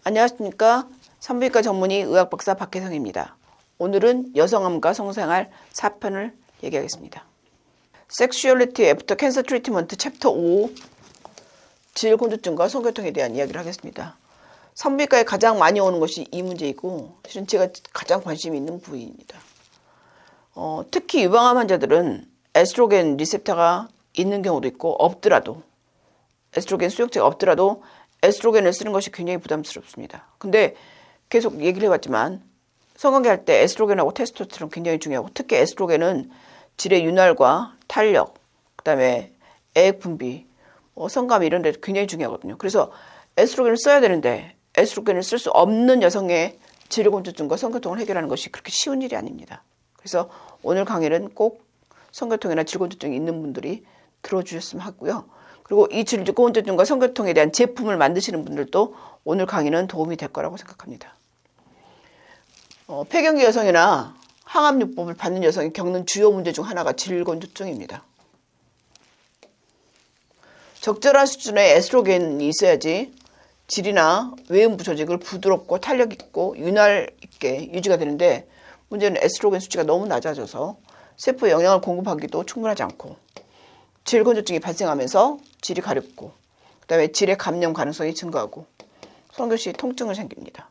안녕하십니까. 산부인과 전문의 의학박사 박혜성입니다. 오늘은 여성암과 성생활 4편을 얘기하겠습니다. Sexuality After Cancer Treatment 챕터 5 질곤두증과 성교통에 대한 이야기를 하겠습니다. 산부인과에 가장 많이 오는 것이 이 문제이고 실은 제가 가장 관심이 있는 부위입니다. 특히 유방암 환자들은 에스트로겐 리셉터가 있는 경우도 있고 없더라도 에스트로겐 수용체가 없더라도 에스트로겐을 쓰는 것이 굉장히 부담스럽습니다. 근데 계속 얘기를 해봤지만 성관계할 때 에스트로겐하고 테스토스테론 굉장히 중요하고 특히 에스트로겐은 질의 윤활과 탄력, 그 다음에 애액 분비, 성감 이런 데 굉장히 중요하거든요. 그래서 에스트로겐을 써야 되는데 에스트로겐을 쓸 수 없는 여성의 질곤두증과 성교통을 해결하는 것이 그렇게 쉬운 일이 아닙니다. 그래서 오늘 강의는 꼭 성교통이나 질곤두증이 있는 분들이 들어주셨으면 하고요. 그리고 이 질곤두증과 성교통에 대한 제품을 만드시는 분들도 오늘 강의는 도움이 될 거라고 생각합니다. 폐경기 여성이나 항암요법을 받는 여성이 겪는 주요 문제 중 하나가 질곤두증입니다. 적절한 수준의 에스트로겐이 있어야지 질이나 외음부 조직을 부드럽고 탄력 있고 윤활 있게 유지가 되는데 문제는 에스트로겐 수치가 너무 낮아져서 세포에 영양을 공급하기도 충분하지 않고 질곤두증이 발생하면서 질이 가렵고 그 다음에 질의 감염 가능성이 증가하고 성교 시 통증을 생깁니다.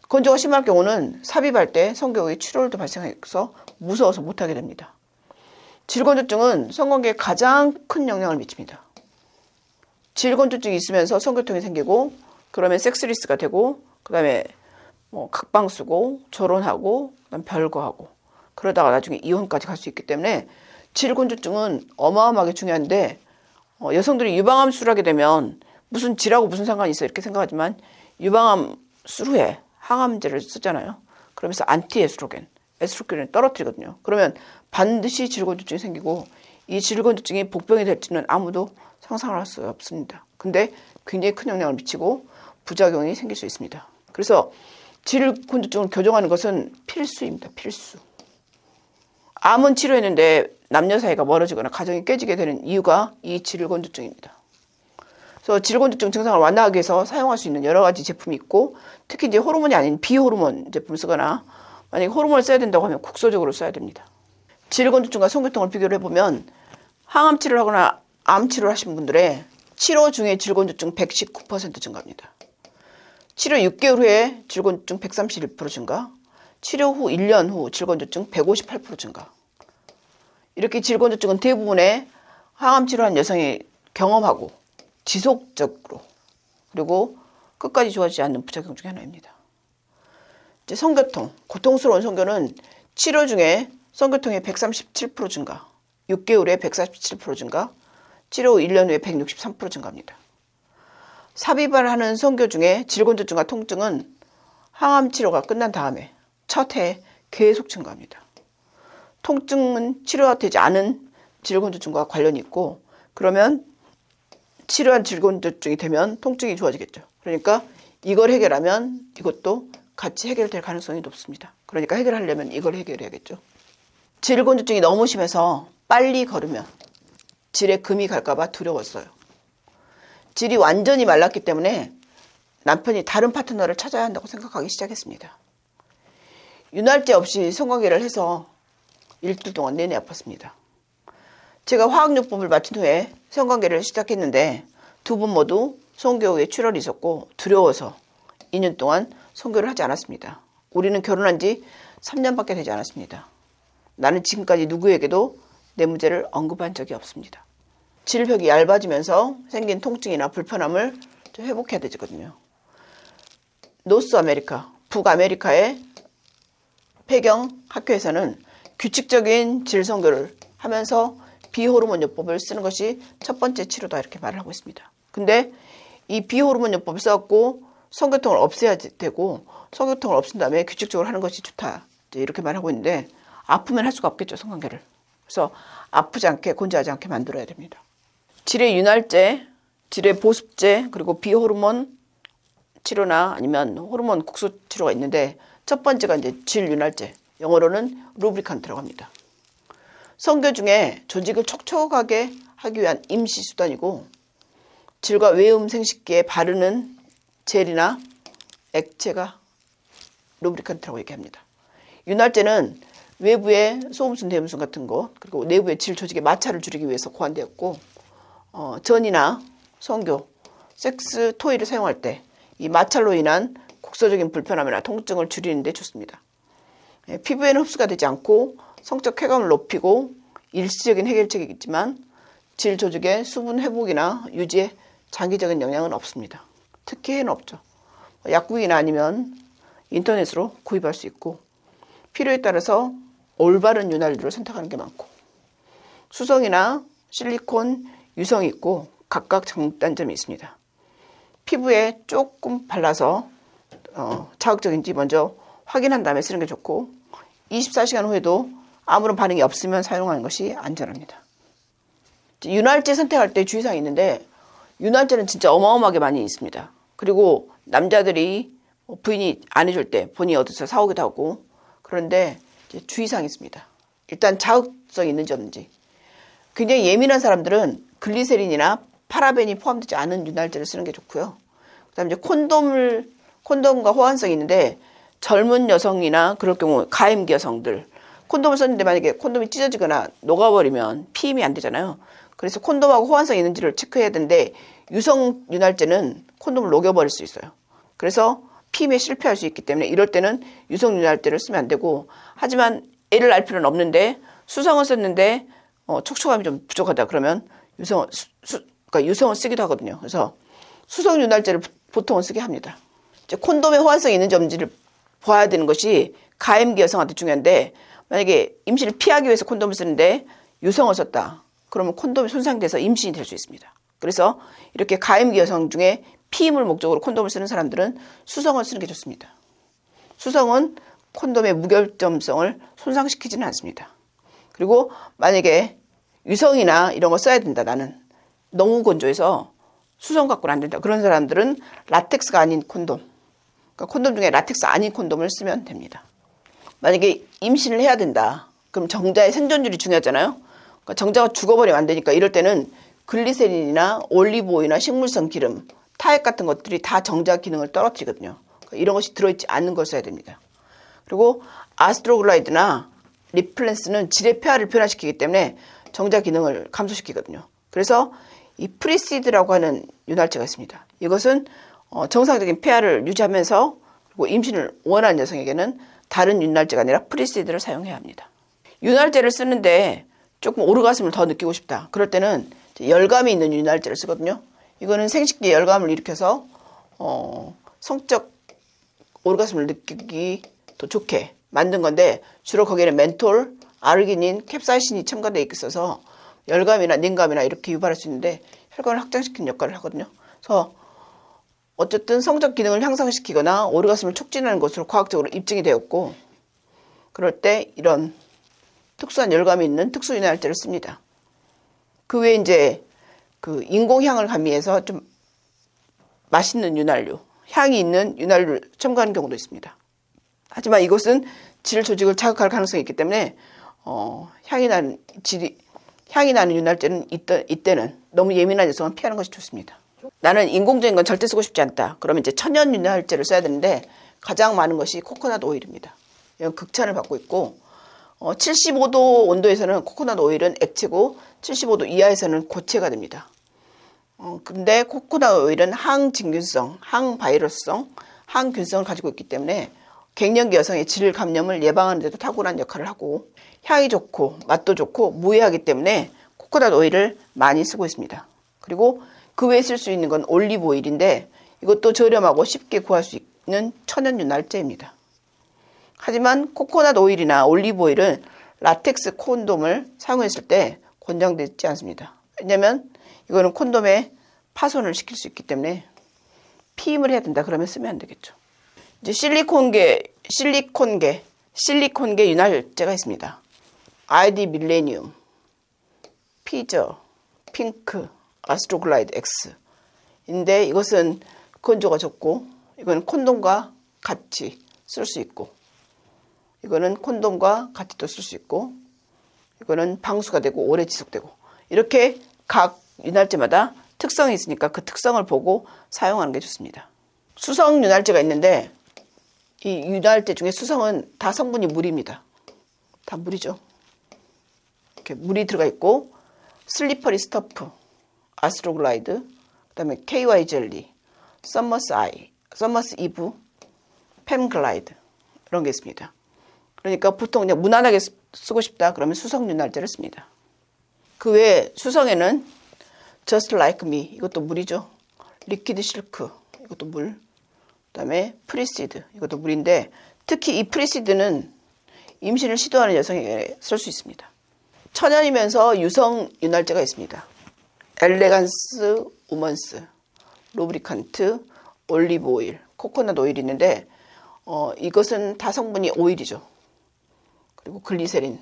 건조가 심할 경우는 삽입할 때 성교 후에 출혈도 발생해서 무서워서 못하게 됩니다. 질곤두증은 성관계에 가장 큰 영향을 미칩니다. 질곤두증이 있으면서 성교통이 생기고 그러면 섹스리스가 되고 그 다음에 각방 쓰고 결혼하고 그다음 별거하고 그러다가 나중에 이혼까지 갈 수 있기 때문에 질곤두증은 어마어마하게 중요한데 여성들이 유방암 수술하게 되면 무슨 질하고 무슨 상관이 있어 이렇게 생각하지만 유방암 수술 후에 항암제를 쓰잖아요. 그러면서 안티에스트로겐, 에스트로겐을 떨어뜨리거든요. 그러면 반드시 질곤두증이 생기고 이 질곤두증이 복병이 될지는 아무도 상상을 할 수 없습니다. 근데 굉장히 큰 영향을 미치고 부작용이 생길 수 있습니다. 그래서 질곤두증을 교정하는 것은 필수입니다. 필수. 암은 치료했는데 남녀 사이가 멀어지거나 가정이 깨지게 되는 이유가 이 질곤두증입니다. 그래서 질곤두증 증상을 완화하기 위해서 사용할 수 있는 여러 가지 제품이 있고 특히 이제 호르몬이 아닌 비호르몬 제품을 쓰거나 만약에 호르몬을 써야 된다고 하면 국소적으로 써야 됩니다. 질곤두증과 성교통을 비교를 해보면 항암 치료를 하거나 암 치료를 하신 분들의 치료 중에 질곤두증 119% 증가합니다. 치료 6개월 후에 질곤두증 131% 증가, 치료 후 1년 후 질곤두증 158% 증가. 이렇게 질곤두증은 대부분의 항암 치료한 여성이 경험하고 지속적으로 그리고 끝까지 좋아지지 않는 부작용 중에 하나입니다. 이제 성교통, 고통스러운 성교는 치료 중에 성교통의 137% 증가, 6개월에 147% 증가, 치료 후 1년 후에 163% 증가합니다. 삽입을 하는 성교 중에 질곤두증과 통증은 항암 치료가 끝난 다음에 첫 해에 계속 증가합니다. 통증은 치료되지 않은 질곤두증과 관련이 있고 그러면 치료한 질곤두증이 되면 통증이 좋아지겠죠. 그러니까 이걸 해결하면 이것도 같이 해결될 가능성이 높습니다. 그러니까 해결하려면 이걸 해결해야겠죠. 질곤두증이 너무 심해서 빨리 걸으면 질에 금이 갈까봐 두려웠어요. 질이 완전히 말랐기 때문에 남편이 다른 파트너를 찾아야 한다고 생각하기 시작했습니다. 윤활제 없이 성관계를 해서 일주일 동안 내내 아팠습니다. 제가 화학요법을 마친 후에 성관계를 시작했는데 두 분 모두 성교 후에 출혈이 있었고 두려워서 2년 동안 성교를 하지 않았습니다. 우리는 결혼한 지 3년밖에 되지 않았습니다. 나는 지금까지 누구에게도 내 문제를 언급한 적이 없습니다. 질벽이 얇아지면서 생긴 통증이나 불편함을 좀 회복해야 되거든요. 노스 아메리카, 북아메리카의 폐경 학교에서는 규칙적인 질성교를 하면서 비호르몬 요법을 쓰는 것이 첫 번째 치료다 이렇게 말을 하고 있습니다. 근데 이 비호르몬 요법을 써갖고 성교통을 없애야 되고 성교통을 없앤 다음에 규칙적으로 하는 것이 좋다 이렇게 말하고 있는데 아프면 할 수가 없겠죠 성관계를. 그래서 아프지 않게 건조하지 않게 만들어야 됩니다. 질의 윤활제, 질의 보습제 그리고 비호르몬 치료나 아니면 호르몬 국소 치료가 있는데 첫 번째가 이제 질윤활제, 영어로는 루브리칸트라고 합니다. 성교 중에 조직을 촉촉하게 하기 위한 임시 수단이고 질과 외음 생식기에 바르는 젤이나 액체가 루브리칸트라고 얘기합니다. 윤활제는 외부의 소음순, 대음순 같은 것, 그리고 내부의 질 조직의 마찰을 줄이기 위해서 고안되었고, 전이나 성교, 섹스 토이를 사용할 때 이 마찰로 인한 국소적인 불편함이나 통증을 줄이는 데 좋습니다. 피부에는 흡수가 되지 않고 성적 쾌감을 높이고 일시적인 해결책이겠지만 질 조직의 수분 회복이나 유지에 장기적인 영향은 없습니다. 특히 해는 없죠. 약국이나 아니면 인터넷으로 구입할 수 있고 필요에 따라서 올바른 윤활유를 선택하는 게 많고 수성이나 실리콘 유성이 있고 각각 장단점이 있습니다. 피부에 조금 발라서 자극적인지 먼저 확인한 다음에 쓰는 게 좋고 24시간 후에도 아무런 반응이 없으면 사용하는 것이 안전합니다. 윤활제 선택할 때 주의사항이 있는데 윤활제는 진짜 어마어마하게 많이 있습니다. 그리고 남자들이 부인이 안 해줄 때 본인이 어디서 사오기도 하고 그런데 주의사항이 있습니다. 일단 자극성이 있는지 없는지. 굉장히 예민한 사람들은 글리세린이나 파라벤이 포함되지 않은 윤활제를 쓰는 게 좋고요. 그다음에 이제 콘돔과 호환성이 있는데 젊은 여성이나 그럴 경우 가임기 여성들 콘돔을 썼는데 만약에 콘돔이 찢어지거나 녹아버리면 피임이 안 되잖아요. 그래서 콘돔하고 호환성이 있는지를 체크해야 되는데 유성 윤활제는 콘돔을 녹여버릴 수 있어요. 그래서 피임에 실패할 수 있기 때문에 이럴 때는 유성 윤활제를 쓰면 안 되고 하지만 애를 낳을 필요는 없는데 수성을 썼는데 촉촉함이 좀 부족하다 그러면 그러니까 유성을 쓰기도 하거든요. 그래서 수성 윤활제를 보통은 쓰게 합니다. 이제 콘돔에 호환성이 있는지 없는지를 봐야 되는 것이 가임기 여성한테 중요한데 만약에 임신을 피하기 위해서 콘돔을 쓰는데 유성을 썼다. 그러면 콘돔이 손상돼서 임신이 될 수 있습니다. 그래서 이렇게 가임기 여성 중에 피임을 목적으로 콘돔을 쓰는 사람들은 수성을 쓰는 게 좋습니다. 수성은 콘돔의 무결점성을 손상시키지는 않습니다. 그리고 만약에 유성이나 이런 거 써야 된다. 나는 너무 건조해서 수성 갖고는 안 된다. 그런 사람들은 라텍스가 아닌 콘돔, 그러니까 콘돔 중에 라텍스 아닌 콘돔을 쓰면 됩니다. 만약에 임신을 해야 된다. 그럼 정자의 생존율이 중요하잖아요. 그러니까 정자가 죽어버리면 안 되니까 이럴 때는 글리세린이나 올리브오일이나 식물성 기름, 타액 같은 것들이 다 정자 기능을 떨어뜨리거든요. 그러니까 이런 것이 들어있지 않는 걸 써야 됩니다. 그리고 아스트로글라이드나 리플랜스는 질의 폐하를 변화시키기 때문에 정자 기능을 감소시키거든요. 그래서 이 프리시드라고 하는 윤활제가 있습니다. 이것은 정상적인 폐하를 유지하면서 그리고 임신을 원하는 여성에게는 다른 윤활제가 아니라 프리시드를 사용해야 합니다. 윤활제를 쓰는데 조금 오르가즘을 더 느끼고 싶다. 그럴 때는 열감이 있는 윤활제를 쓰거든요. 이거는 생식기에 열감을 일으켜서 성적 오르가즘을 느끼기 더 좋게 만든 건데 주로 거기에는 멘톨, 아르기닌, 캡사이신이 첨가되어 있어서 열감이나 냉감이나 이렇게 유발할 수 있는데 혈관을 확장시키는 역할을 하거든요. 그래서 어쨌든 성적 기능을 향상시키거나 오르가즘을 촉진하는 것으로 과학적으로 입증이 되었고 그럴 때 이런 특수한 열감이 있는 특수 윤활제를 씁니다. 그 외에 이제 그 인공향을 가미해서 좀 맛있는 윤활유, 향이 있는 윤활유를 첨가하는 경우도 있습니다. 하지만 이것은 질 조직을 자극할 가능성이 있기 때문에 향이 나는 윤활제는 이때는 너무 예민한 여성은 피하는 것이 좋습니다. 나는 인공적인 건 절대 쓰고 싶지 않다. 그러면 이제 천연 윤활제를 써야 되는데 가장 많은 것이 코코넛 오일입니다. 이건 극찬을 받고 있고 75도 온도에서는 코코넛 오일은 액체고 75도 이하에서는 고체가 됩니다. 근데 코코넛 오일은 항진균성, 항바이러스성, 항균성을 가지고 있기 때문에 갱년기 여성의 질 감염을 예방하는 데도 탁월한 역할을 하고 향이 좋고 맛도 좋고 무해하기 때문에 코코넛 오일을 많이 쓰고 있습니다. 그리고 그 외에 쓸 수 있는 건 올리브 오일인데 이것도 저렴하고 쉽게 구할 수 있는 천연 윤활제입니다. 하지만 코코넛 오일이나 올리브 오일은 라텍스 콘돔을 사용했을 때 권장되지 않습니다. 왜냐하면 이거는 콘돔에 파손을 시킬 수 있기 때문에 피임을 해야 된다 그러면 쓰면 안 되겠죠. 이제 실리콘계 윤활제가 있습니다. 아이디 밀레니움, 피저, 핑크, 아스트로글라이드 X인데 이것은 건조가 적고 이건 콘돔과 같이 쓸 수 있고 이거는 콘돔과 같이 또 쓸 수 있고 이거는 방수가 되고 오래 지속되고 이렇게 각 윤활제마다 특성이 있으니까 그 특성을 보고 사용하는 게 좋습니다. 수성 윤활제가 있는데 이 윤활제 중에 수성은 다 성분이 물입니다. 다 물이죠. 이렇게 물이 들어가 있고 슬리퍼리 스터프, 아스트로글라이드, 그다음에 KY 젤리, 서머스 아이, 서머스 이브, 팸글라이드 이런 게 있습니다. 그러니까 보통 그냥 무난하게 쓰고 싶다 그러면 수성 윤활제를 씁니다. 그 외에 수성에는 Just Like Me 이것도 물이죠. 리퀴드 실크 이것도 물. 그다음에 프리시드 이것도 물인데 특히 이 프리시드는 임신을 시도하는 여성에게 쓸 수 있습니다. 천연이면서 유성 윤활제가 있습니다. 엘레간스 우먼스, 루브리칸트, 올리브 오일, 코코넛 오일이 있는데 이것은 다 성분이 오일이죠. 그리고 글리세린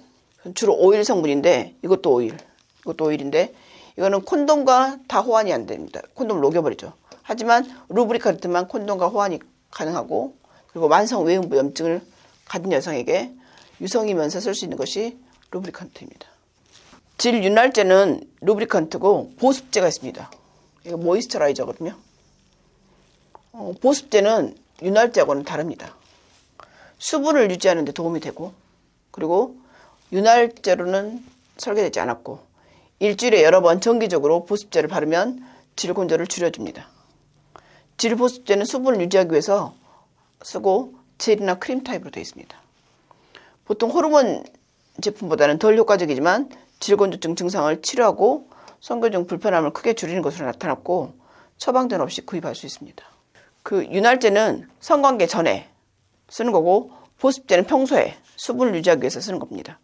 주로 오일 성분인데 이것도 오일인데 이거는 콘돔과 다 호환이 안 됩니다. 콘돔을 녹여버리죠. 하지만 루브리칸트만 콘돔과 호환이 가능하고 그리고 만성 외음부 염증을 가진 여성에게 유성이면서 쓸 수 있는 것이 루브리칸트입니다. 질 윤활제는 루브리칸트고 보습제가 있습니다. 이거 모이스처라이저거든요. 보습제는 윤활제하고는 다릅니다. 수분을 유지하는 데 도움이 되고 그리고 윤활제로는 설계되지 않았고 일주일에 여러 번 정기적으로 보습제를 바르면 질 건조를 줄여줍니다. 질 보습제는 수분을 유지하기 위해서 쓰고 젤이나 크림 타입으로 되어 있습니다. 보통 호르몬 제품보다는 덜 효과적이지만 질건조증 증상을 치료하고 성교 중 불편함을 크게 줄이는 것으로 나타났고 처방전 없이 구입할 수 있습니다. 그 윤활제는 성관계 전에 쓰는 거고 보습제는 평소에 수분을 유지하기 위해서 쓰는 겁니다.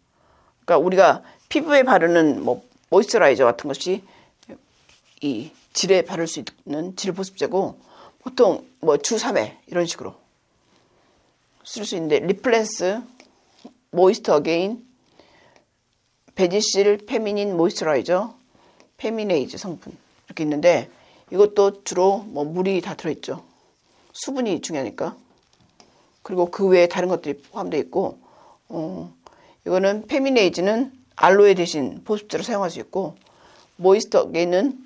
그러니까 우리가 피부에 바르는 모이스처라이저 같은 것이 이 질에 바를 수 있는 질 보습제고 보통 주 3회 이런 식으로 쓸 수 있는데 리플랜스, 모이스터 어게인, 베지실, 페미닌 모이스처라이저, 페미네이즈 성분 이렇게 있는데 이것도 주로 물이 다 들어있죠. 수분이 중요하니까. 그리고 그 외에 다른 것들이 포함되어 있고 이거는 페미네이즈는 알로에 대신 보습제로 사용할 수 있고 모이스터 어게인은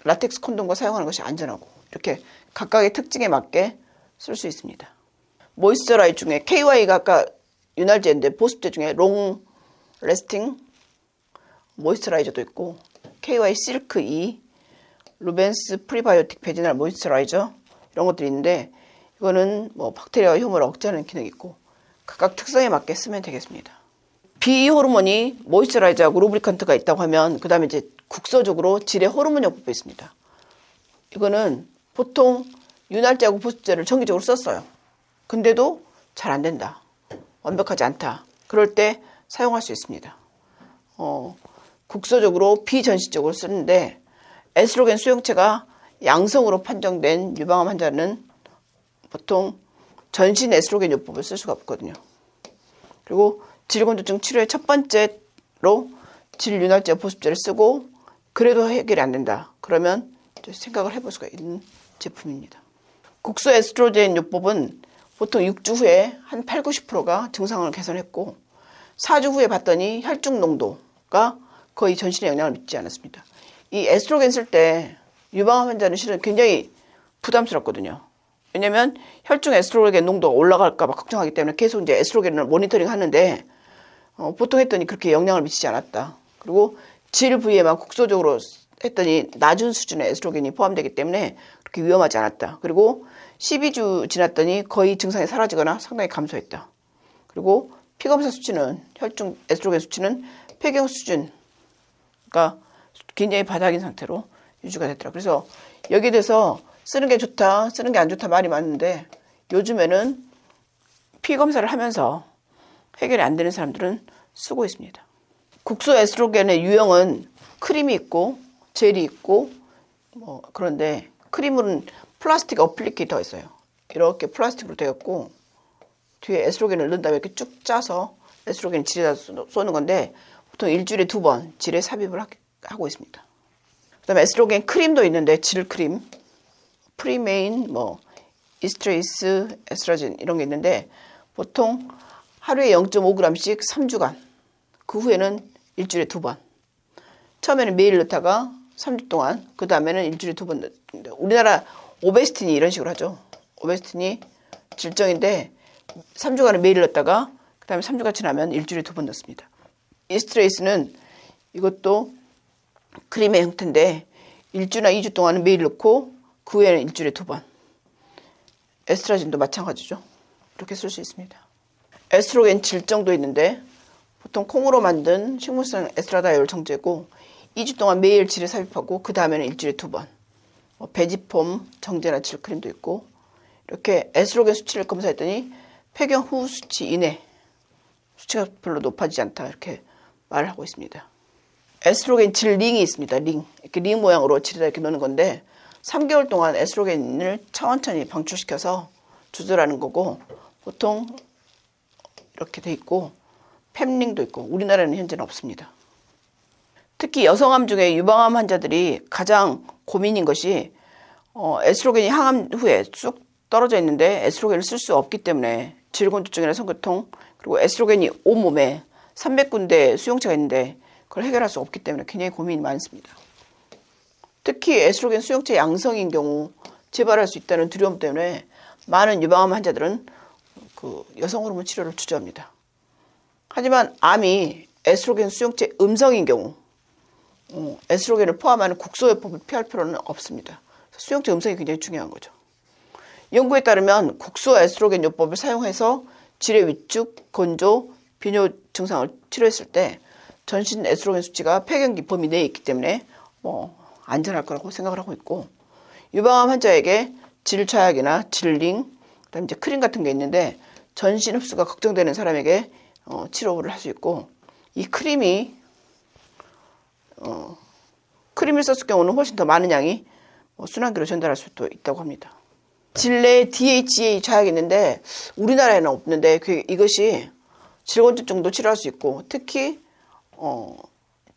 라텍스 콘돔과 사용하는 것이 안전하고 이렇게 각각의 특징에 맞게 쓸 수 있습니다. 모이스처라이저 중에 KY가 아까 윤활제인데 보습제 중에 롱 레스팅 모이스처라이저도 있고 KY 실크 E, 루벤스 프리바이오틱 베지널 모이스처라이저 이런 것들이 있는데 이거는 박테리아와 효모를 억제하는 기능이 있고 각각 특성에 맞게 쓰면 되겠습니다. 비호르몬이 모이스처라이저하고 루브리칸트가 있다고 하면 그 다음에 이제 국소적으로 질의 호르몬 요법이 있습니다. 이거는 보통 윤활제하고 보습제를 정기적으로 썼어요. 근데도 잘 안 된다. 완벽하지 않다. 그럴 때 사용할 수 있습니다. 국소적으로 비전시적으로 쓰는데 에스트로겐 수용체가 양성으로 판정된 유방암 환자는 보통 전신 에스트로겐 요법을 쓸 수가 없거든요. 그리고 질건조증 치료의 첫 번째로 질 윤활제 보습제를 쓰고 그래도 해결이 안 된다. 그러면 생각을 해볼 수가 있는 제품입니다. 국소 에스트로겐 요법은 보통 6주 후에 한 8, 90%가 증상을 개선했고 4주 후에 봤더니 혈중 농도가 거의 전신에 영향을 미치지 않았습니다. 이 에스트로겐 쓸 때 유방암 환자는 실은 굉장히 부담스럽거든요. 왜냐하면 혈중 에스트로겐 농도가 올라갈까 봐 걱정하기 때문에 계속 이제 에스트로겐을 모니터링 하는데 보통 했더니 그렇게 영향을 미치지 않았다. 그리고 질 부위에만 국소적으로 했더니 낮은 수준의 에스트로겐이 포함되기 때문에 그렇게 위험하지 않았다. 그리고 12주 지났더니 거의 증상이 사라지거나 상당히 감소했다. 그리고 피검사 수치는 혈중 에스트로겐 수치는 폐경 수준가 굉장히 바닥인 상태로 유지가 됐더라. 그래서 여기에 대해서 쓰는 게 좋다, 쓰는 게 안 좋다 말이 많은데 요즘에는 피검사를 하면서 해결이 안 되는 사람들은 쓰고 있습니다. 국소 에스트로겐의 유형은 크림이 있고 젤이 있고 그런데 크림은 플라스틱 어플리케이터가 있어요. 이렇게 플라스틱으로 되었고 뒤에 에스트로겐을 넣은 다음에 이렇게 쭉 짜서 에스트로겐 질에다 쏘는 건데 보통 일주일에 2번 질에 삽입을 하고 있습니다. 그 다음에 에스트로겐 크림도 있는데 질 크림, 프리메인, 이스트레이스, 에스트라진 이런 게 있는데 보통 하루에 0.5g씩 3주간 그 후에는 일주일에 2번 처음에는 매일 넣다가 3주 동안 그 다음에는 일주일에 2번 넣는데 우리나라 오베스틴이 이런 식으로 하죠. 오메스틴이 질정인데 3주간을 매일 넣었다가 그 다음에 3주가 지나면 일주일에 2번 넣습니다. 이스트레이스는 이것도 크림의 형태인데 1주나 2주 동안은 매일 넣고 그 후에는 일주일에 2번. 에스트라진도 마찬가지죠. 이렇게 쓸 수 있습니다. 에스트로겐 질정도 있는데 보통 콩으로 만든 식물성 에스트라다이올 정제고 2주 동안 매일 질에 삽입하고 그 다음에는 일주일에 2번. 베지폼 정제나 질크림도 있고 이렇게 에스트로겐 수치를 검사했더니 폐경 후 수치 이내 수치가 별로 높아지지 않다 이렇게 말을 하고 있습니다. 에스트로겐 질 링이 있습니다. 링. 이렇게 링 모양으로 질에다 이렇게 넣는 건데 3개월 동안 에스트로겐을 천천히 방출시켜서 조절하는 거고 보통 이렇게 돼 있고 팹링도 있고 우리나라에는 현재는 없습니다. 특히 여성암 중에 유방암 환자들이 가장 고민인 것이 에스트로겐이 항암 후에 쑥 떨어져 있는데 에스트로겐을 쓸 수 없기 때문에 질곤두증이나 성교통 그리고 에스트로겐이 온몸에 300군데 수용체가 있는데 그걸 해결할 수 없기 때문에 굉장히 고민이 많습니다. 특히 에스트로겐 수용체 양성인 경우 재발할 수 있다는 두려움 때문에 많은 유방암 환자들은 그 여성 호르몬 치료를 주저합니다. 하지만 암이 에스트로겐 수용체 음성인 경우 에스트로겐을 포함하는 국소요법을 피할 필요는 없습니다. 수용체 음성이 굉장히 중요한 거죠. 연구에 따르면 국소 에스트로겐 요법을 사용해서 질의 위축, 건조, 비뇨 증상을 치료했을 때 전신 에스트로겐 수치가 폐경기 범위 내에 있기 때문에 안전할 거라고 생각을 하고 있고 유방암 환자에게 질 좌약이나 질링, 그다음에 이제 크림 같은 게 있는데 전신 흡수가 걱정되는 사람에게 치료를 할 수 있고 이 크림을 썼을 경우는 훨씬 더 많은 양이 순환기로 전달할 수도 있다고 합니다. 질 내에 DHA 좌약이 있는데 우리나라에는 없는데 이것이 질곤두증도 치료할 수 있고 특히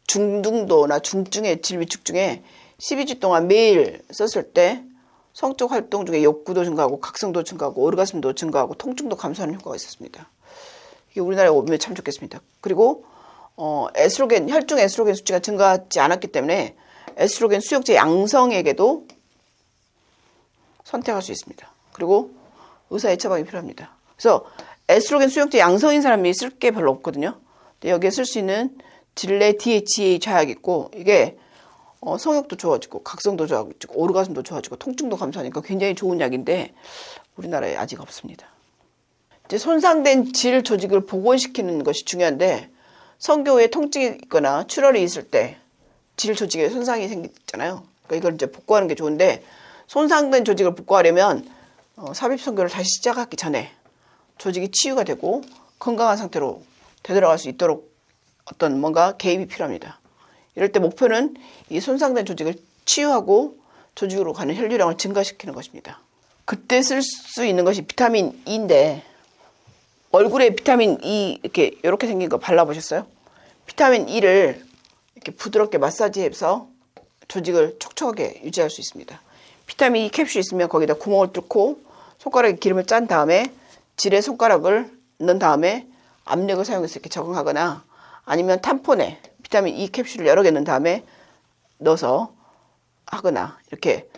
중등도나 중증의 질 위축 중에 12주 동안 매일 썼을 때 성적 활동 중에 욕구도 증가하고 각성도 증가하고 오르가즘도 증가하고 통증도 감소하는 효과가 있었습니다. 이게 우리나라에 오면 참 좋겠습니다. 그리고 에스트로겐 혈중 에스트로겐 수치가 증가하지 않았기 때문에 에스트로겐 수용체 양성에게도 선택할 수 있습니다. 그리고 의사의 처방이 필요합니다. 그래서 에스트로겐 수용체 양성인 사람이 쓸 게 별로 없거든요. 근데 여기에 쓸 수 있는 질 내 DHA 좌약이 있고 이게 성욕도 좋아지고 각성도 좋아지고 오르가즘도 좋아지고 통증도 감소하니까 굉장히 좋은 약인데 우리나라에 아직 없습니다. 이제 손상된 질 조직을 복원시키는 것이 중요한데 성교 후에 통증이 있거나 출혈이 있을 때 질 조직에 손상이 생기잖아요. 그러니까 이걸 이제 복구하는 게 좋은데 손상된 조직을 복구하려면 삽입 성교를 다시 시작하기 전에 조직이 치유가 되고 건강한 상태로 되돌아갈 수 있도록 어떤 뭔가 개입이 필요합니다. 이럴 때 목표는 이 손상된 조직을 치유하고 조직으로 가는 혈류량을 증가시키는 것입니다. 그때 쓸 수 있는 것이 비타민 E인데 얼굴에 비타민 E 이렇게 생긴 거 발라보셨어요? 비타민 E를 이렇게 부드럽게 마사지해서 조직을 촉촉하게 유지할 수 있습니다. 비타민 E 캡슐이 있으면 거기다 구멍을 뚫고 손가락에 기름을 짠 다음에 질에 손가락을 넣은 다음에 압력을 사용해서 이렇게 적응하거나 아니면 탐폰에 비타민 E 캡슐을 여러 개 넣은 다음에 넣어서 하거나 이렇게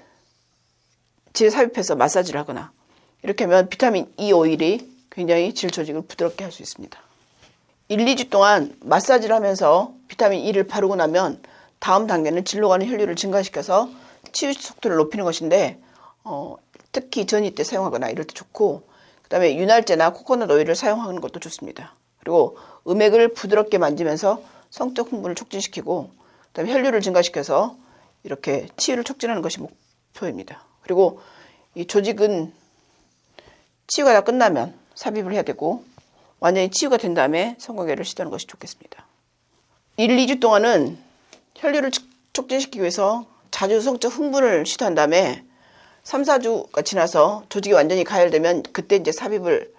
질에 삽입해서 마사지를 하거나 이렇게 하면 비타민 E 오일이 굉장히 질 조직을 부드럽게 할 수 있습니다. 1, 2주 동안 마사지를 하면서 비타민 E를 바르고 나면 다음 단계는 질로 가는 혈류를 증가시켜서 치유 속도를 높이는 것인데 특히 전이 때 사용하거나 이럴 때 좋고 그 다음에 윤활제나 코코넛 오일을 사용하는 것도 좋습니다. 그리고 음액을 부드럽게 만지면서 성적 흥분을 촉진시키고 그 다음에 혈류를 증가시켜서 이렇게 치유를 촉진하는 것이 목표입니다. 그리고 이 조직은 치유가 다 끝나면 삽입을 해야 되고 완전히 치유가 된 다음에 성관계를 시도하는 것이 좋겠습니다. 1, 2주 동안은 혈류를 촉진시키기 위해서 자주 성적 흥분을 시도한 다음에 3, 4주가 지나서 조직이 완전히 가열되면 그때 이제 삽입을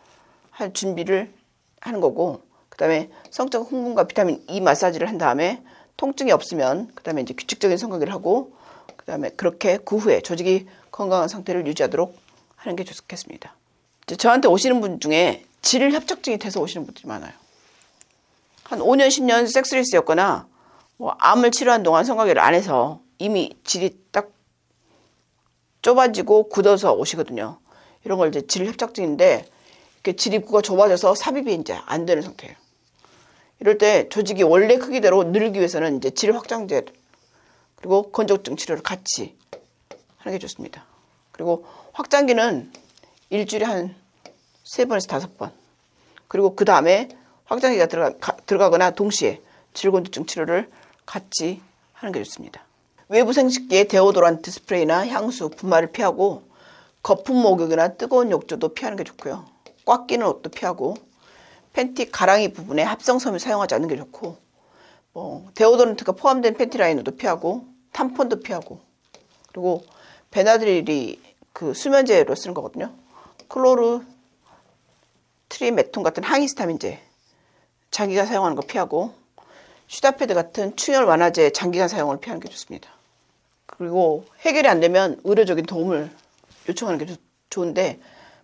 할 준비를 하는 거고 그 다음에 성적 흥분과 비타민 E 마사지를 한 다음에 통증이 없으면 그 다음에 이제 규칙적인 성관계를 하고 그 다음에 그렇게 그 후에 조직이 건강한 상태를 유지하도록 하는 게 좋겠습니다. 저한테 오시는 분 중에 질 협착증이 돼서 오시는 분들이 많아요. 한 5년, 10년 섹스리스였거나 암을 치료한 동안 성관계를 안 해서 이미 질이 딱 좁아지고 굳어서 오시거든요. 이런 걸 이제 질협착증인데 이렇게 질 입구가 좁아져서 삽입이 이제 안 되는 상태예요. 이럴 때 조직이 원래 크기대로 늘기 위해서는 이제 질 확장제 그리고 건조증 치료를 같이 하는 게 좋습니다. 그리고 확장기는 일주일에 한 3번에서 5번. 그리고 그 다음에 확장기가 들어가거나 동시에 질건조증 치료를 같이 하는 게 좋습니다. 외부 생식기에 데오도란트 스프레이나 향수, 분말을 피하고 거품 목욕이나 뜨거운 욕조도 피하는 게 좋고요. 꽉 끼는 옷도 피하고 팬티 가랑이 부분에 합성섬유 사용하지 않는 게 좋고 데오도란트가 포함된 팬티 라이너도 피하고 탐폰도 피하고 그리고 베나드릴이 그 수면제로 쓰는 거거든요. 클로르 트리메톤 같은 항히스타민제 장기간 사용하는 거 피하고 슈다패드 같은 충혈 완화제 장기간 사용을 피하는 게 좋습니다. 그리고 해결이 안 되면 의료적인 도움을 요청하는 게 좋은데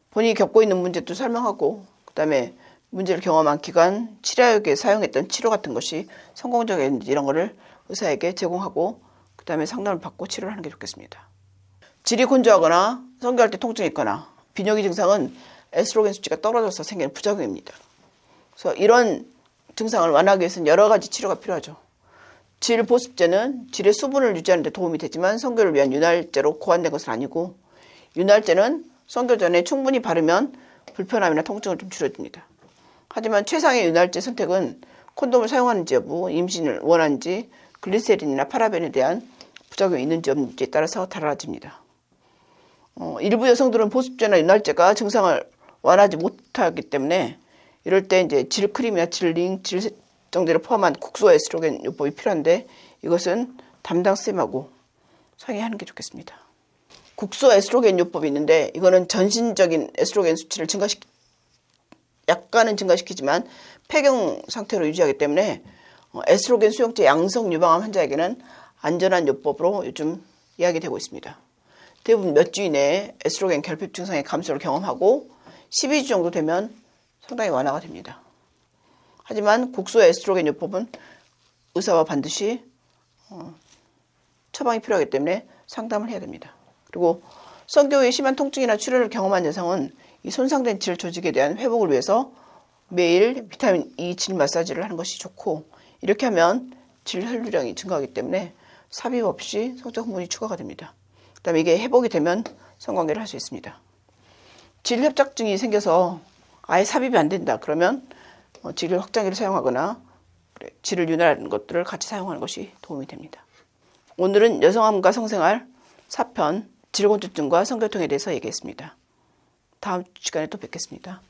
본인이 겪고 있는 문제도 설명하고 그다음에 문제를 경험한 기간, 치료약에 사용했던 치료 같은 것이 성공적인지 이런 거를 의사에게 제공하고 그다음에 상담을 받고 치료를 하는 게 좋겠습니다. 질이 건조하거나 성교할 때 통증이 있거나 비뇨기 증상은 에스트로겐 수치가 떨어져서 생기는 부작용입니다. 그래서 이런 증상을 완화하기 위해서는 여러 가지 치료가 필요하죠. 질 보습제는 질의 수분을 유지하는 데 도움이 되지만 성교를 위한 윤활제로 고안된 것은 아니고 윤활제는 성교 전에 충분히 바르면 불편함이나 통증을 좀 줄여줍니다. 하지만 최상의 윤활제 선택은 콘돔을 사용하는지 여부, 임신을 원하는지, 글리세린이나 파라벤에 대한 부작용이 있는지 없는지에 따라서 달라집니다. 일부 여성들은 보습제나 윤활제가 증상을 완화하지 못하기 때문에 이럴 때 이제 질크림이나 질링, 질정제를 포함한 국소 에스트로겐 요법이 필요한데 이것은 담당 쌤하고 상의하는 게 좋겠습니다. 국소 에스트로겐 요법이 있는데 이거는 전신적인 에스트로겐 수치를 약간은 증가시키지만 폐경 상태로 유지하기 때문에 에스트로겐 수용체 양성 유방암 환자에게는 안전한 요법으로 요즘 이야기되고 있습니다. 대부분 몇 주 이내에 에스트로겐 결핍 증상의 감소를 경험하고 12주 정도 되면 상당히 완화가 됩니다. 하지만 국소 에스트로겐 요법은 의사와 반드시 처방이 필요하기 때문에 상담을 해야 됩니다. 그리고 성교 후에 심한 통증이나 출혈을 경험한 여성은 이 손상된 질 조직에 대한 회복을 위해서 매일 비타민 E 질 마사지를 하는 것이 좋고 이렇게 하면 질 혈류량이 증가하기 때문에 삽입 없이 성적 호르몬이 추가가 됩니다. 그다음에 이게 회복이 되면 성관계를 할 수 있습니다. 질 협착증이 생겨서 아예 삽입이 안 된다. 그러면 질 확장기를 사용하거나 질을 윤활하는 것들을 같이 사용하는 것이 도움이 됩니다. 오늘은 여성암과 성생활 4편 질곤두증과 성교통에 대해서 얘기했습니다. 다음 시간에 또 뵙겠습니다.